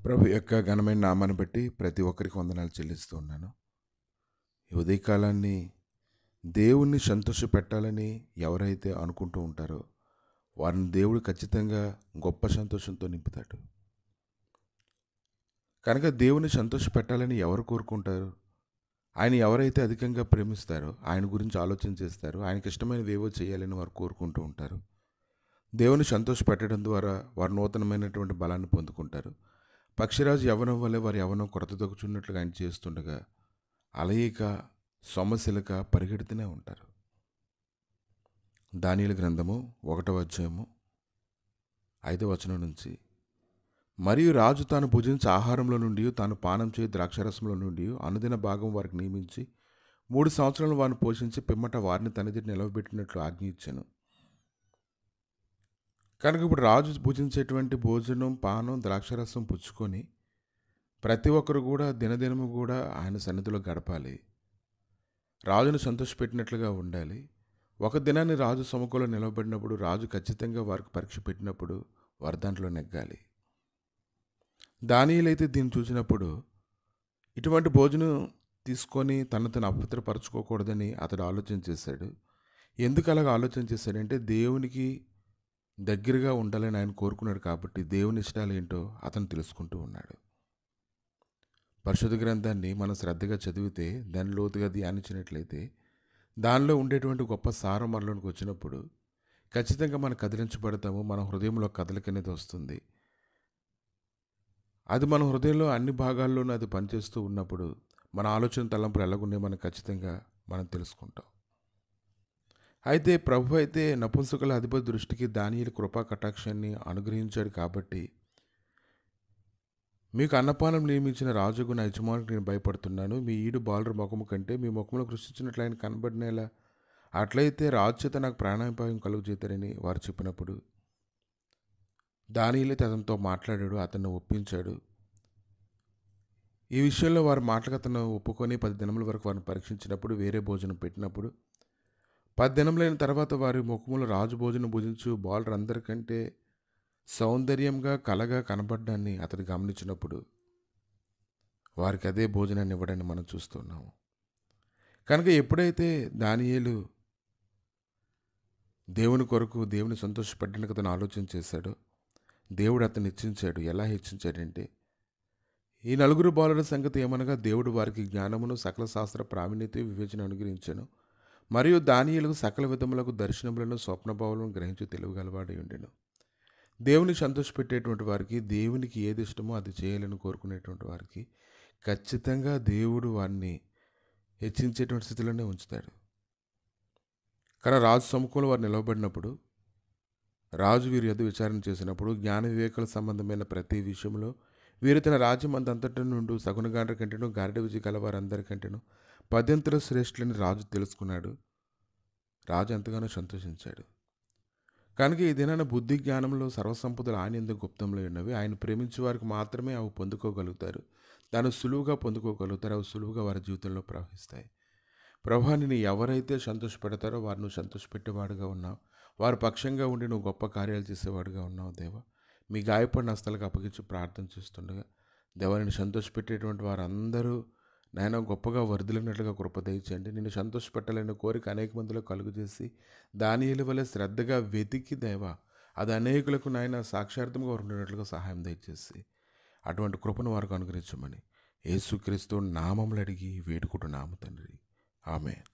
ప్రభు యొక్క ఘనమైన నామాన్ని బట్టి ప్రతి ఒక్కరికి వందనాలు చెల్లిస్తూ ఉన్నాను. ఈ ఉదయకాలాన్ని దేవుణ్ణి సంతోషపెట్టాలని ఎవరైతే అనుకుంటూ ఉంటారో వారిని దేవుడు ఖచ్చితంగా గొప్ప సంతోషంతో నింపుతాడు. కనుక దేవుని సంతోషపెట్టాలని ఎవరు కోరుకుంటారు? ఆయన ఎవరైతే అధికంగా ప్రేమిస్తారో, ఆయన గురించి ఆలోచన చేస్తారో, ఆయనకి ఇష్టమైనవి ఏవో చేయాలని వారు కోరుకుంటూ ఉంటారు. దేవుని సంతోషపెట్టడం ద్వారా వారు నూతనమైనటువంటి బలాన్ని పొందుకుంటారు. పక్షిరాజు యవ్వనం వల్లే వారి యవ్వనం కొరత దొక్కుచున్నట్లుగా ఆయన చేస్తుండగా అలయిక సొమ్మశిలక పరిగెడుతూనే ఉంటారు. దానియేలు గ్రంథము 1వ అధ్యాయము 5వ వచనం నుంచి, మరియు రాజు తాను భుజించే ఆహారంలో నుండి తాను పానం చేయ ద్రాక్షరసంలో నుండి అనుదిన భాగం వారికి నియమించి 3 సంవత్సరాలు వారిని పోషించి పిమ్మట వారిని తన ఎదుట నిలవబెట్టినట్లు ఆజ్ఞ ఇచ్చాను. కనుక ఇప్పుడు రాజు భుజించేటువంటి భోజనం, పానం, ద్రాక్షరసం పుచ్చుకొని ప్రతి ఒక్కరు కూడా దినదినము కూడా ఆయన సన్నిధిలో గడపాలి. రాజును సంతోషపెట్టినట్లుగా ఉండాలి. ఒక దినాన్ని రాజు సముఖంలో నిలబడినప్పుడు రాజు ఖచ్చితంగా వారికి పరీక్ష పెట్టినప్పుడు వారు దాంట్లో నెగ్గాలి. దానియేలు అయితే దీన్ని చూసినప్పుడు ఇటువంటి భోజనం తీసుకొని తను అపవిత్రపరచుకోకూడదని అతడు ఆలోచన చేశాడు. ఎందుకు అలాగ ఆలోచన చేశాడంటే దేవునికి దగ్గరగా ఉండాలని ఆయన కోరుకున్నాడు కాబట్టి దేవుని ఇష్టాలు ఏంటో అతను తెలుసుకుంటూ ఉన్నాడు. పరిశుద్ధ గ్రంథాన్ని మనం శ్రద్ధగా చదివితే, దాన్ని లోతుగా ధ్యానించినట్లయితే దానిలో ఉండేటువంటి గొప్ప సారం మనలోనికి వచ్చినప్పుడు ఖచ్చితంగా మనం కదిలించబడతాము. మన హృదయంలో కదలిక అనేది వస్తుంది. అది మన హృదయంలో అన్ని భాగాల్లోనూ అది పనిచేస్తూ ఉన్నప్పుడు మన ఆలోచన తలంపులు ఎలాగున్నాయి మనం ఖచ్చితంగా మనం తెలుసుకుంటాం. అయితే ప్రభు అయితే నపుంసకుల అధిపతి దృష్టికి దానియేలు కృపా కటాక్షాన్ని అనుగ్రహించాడు కాబట్టి, మీకు అన్నపానం నియమించిన రాజుకు నా యజమానికి నేను భయపడుతున్నాను. మీ ఈడు బాలుర ముఖము కంటే మీ ముఖంలో కృషించినట్లు ఆయన కనబడినేలా, అట్లయితే రాజు చేత నాకు ప్రాణాపాయం కలుగు చేతారని వారు చెప్పినప్పుడు దానియేలు అతనితో మాట్లాడాడు, అతన్ని ఒప్పించాడు. ఈ విషయంలో వారి మాటలకు అతను ఒప్పుకొని 10 దినముల వరకు వారిని పరీక్షించినప్పుడు, వేరే భోజనం పెట్టినప్పుడు 10 దినములైన తర్వాత వారి ముఖములో రాజు భోజనం భుజించు బాలురందరికంటే సౌందర్యంగా కలగా కనబడ్డాన్ని అతడు గమనించినప్పుడు వారికి అదే భోజనాన్ని ఇవ్వడాన్ని మనం చూస్తున్నాము. కనుక ఎప్పుడైతే దానియేలు దేవుని కొరకు దేవుని సంతోషపెట్టడానికి అతను ఆలోచన చేశాడో దేవుడు అతను హెచ్చించాడు. ఎలా హెచ్చించాడంటే, ఈ 4 బాలుల సంగతి ఏమనగా దేవుడు వారికి జ్ఞానమును సకల శాస్త్ర ప్రావీణ్యత వివేచన అనుగ్రహించెను. మరియు దానియేలుకు సకల విధములకు దర్శనములను స్వప్నభావాలను గ్రహించి తెలియగలవాడై ఉండెను. దేవుని సంతోషపెట్టేటువంటి వారికి, దేవునికి ఏది ఇష్టమో అది చేయాలని కోరుకునేటువంటి వారికి ఖచ్చితంగా దేవుడు వారిని హెచ్చించేటువంటి స్థితిలోనే ఉంచుతాడు. కానీ రాజు సముఖంలో వారు నిలవబడినప్పుడు రాజు వీరి యొద్ద విచారణ చేసినప్పుడు జ్ఞాన వివేకాల సంబంధమైన ప్రతి విషయంలో వీరు తన రాజ్యం అంతటి నుండి సగుణగాండ్ర కంటేను గారడ విజయ కలవారందరికంటేను 10 శ్రేష్ఠులని రాజు తెలుసుకున్నాడు. రాజు ఎంతగానో సంతోషించాడు. కనుక ఈ దినాన బుద్ధి జ్ఞానంలో సర్వసంపదలు ఆయన యందు గుప్తంలో ఉన్నవి. ఆయన ప్రేమించే వారికి మాత్రమే అవి పొందుకోగలుగుతారు. దాన్ని సులువుగా పొందుకోగలుగుతారు. అవి సులువుగా వారి జీవితంలో ప్రవహిస్తాయి. ప్రభువా, నిన్ను ఎవరైతే సంతోషపెడతారో వారు నువ్వు సంతోషపెట్టేవాడుగా ఉన్నావు. వారి పక్షంగా ఉండి నువ్వు గొప్ప కార్యాలు చేసేవాడుగా ఉన్నావు. దేవా, మీ గాయపడిన హస్తాలకు అప్పగించి ప్రార్థన చేస్తుండగా దేవా, నిన్ను సంతోషపెట్టేటువంటి వారందరూ నాయన గొప్పగా వర్ధిల్లినట్లుగా కృప దయచేయండి. నిన్ను సంతోషపెట్టాలనే కోరిక అనేక మందిలో కలుగు చేసి దానియేలు వలె శ్రద్ధగా వెతికి దేవా అది అనేకులకు నాయన సాక్షార్థంగా ఉండేటట్లుగా సహాయం దయచేసి అటువంటి కృపను వారికి అనుగ్రహించమని యేసుక్రీస్తు నామములు అడిగి వేడుకుంటున్నాము తండ్రి. ఆమేన్.